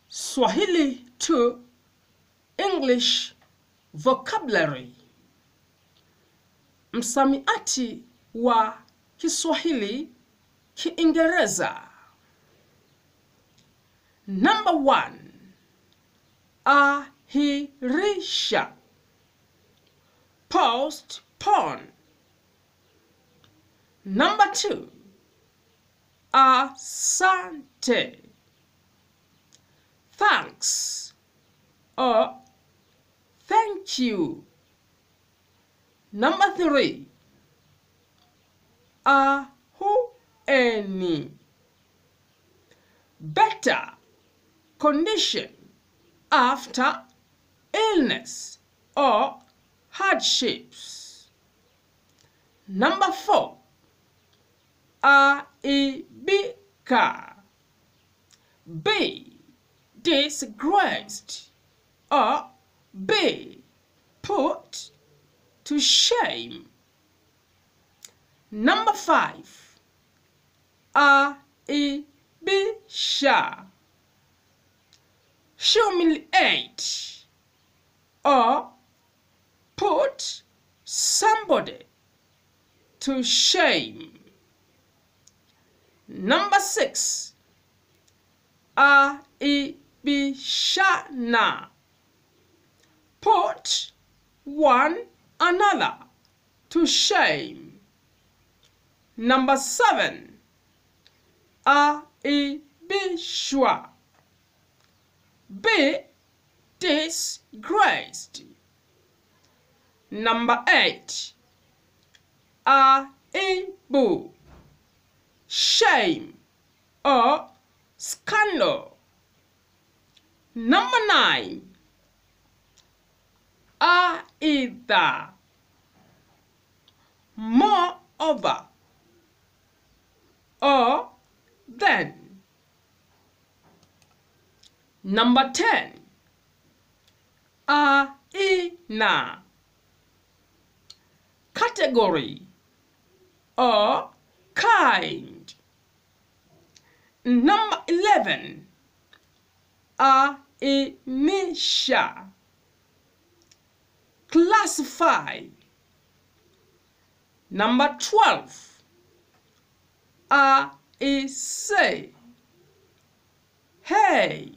Swahili to English vocabulary. Msamiati wa Kiswahili Kiingereza. Number 1. Ahirisha, postpone. Number 2. Asante, thanks or thank you. Number 3. Ahueni, better condition after illness or hardships. Number 4. Aibika, be disgraced or be put to shame. Number 5. Aibisha, humiliate or put somebody to shame. Number 6. Aibishana, put one another to shame. Number 7. Aibishwa, be disgraced. Number 8. Aibu, shame or scandal. Number 9. Aidha, moreover or then. Number 10. Aina, category or kind. Number 11. Ainisha, classify. Number 12. Aise, hey.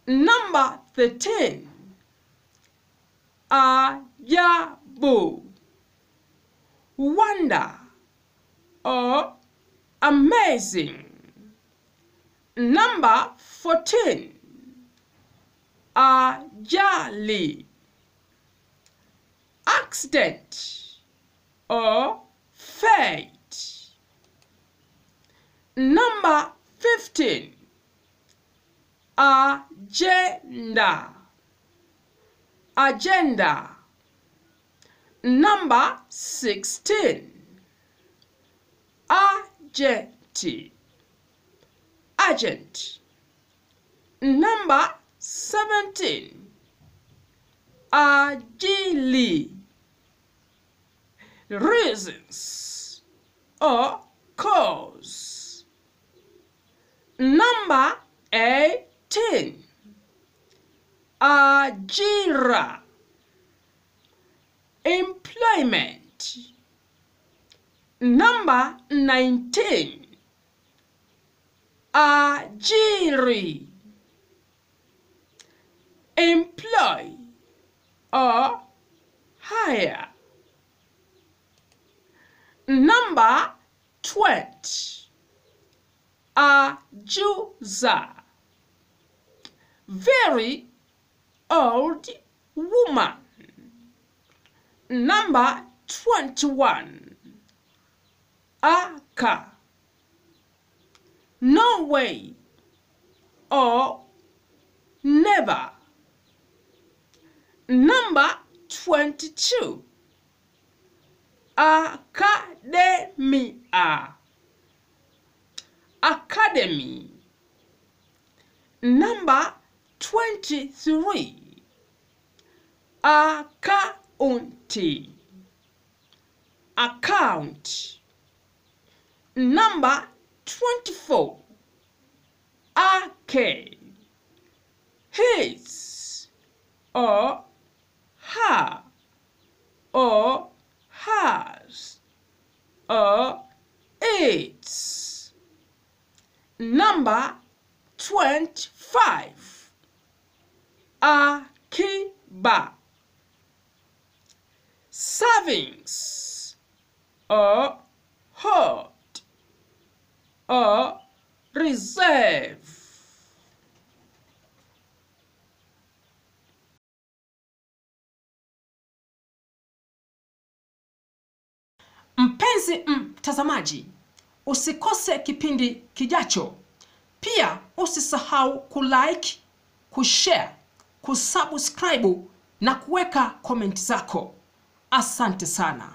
Number 13. Ajabu, wonder or amazing. Number 14. Ajali, accident or fate. Number 15. Agenda, agenda. Number 16. Agent, agent. Number 17. Ajili, reasons or cause. Number 18. Ajira, employment. Number 19. Ajiri, employ or hire. Number 20. Ajuza, very old woman. Number 21. Aka, no way or never. Number 22. Academia, academy. Number 23. Accounti, account. Number 24. K. His or her or hers or its. Number 25. Akiba. Savings or hoard or reserve. Mpenzi mtazamaji, usikose kipindi kijacho. Pia usisahau kulike, kushare, kusubscribe na kuweka comment zako. Asante sana.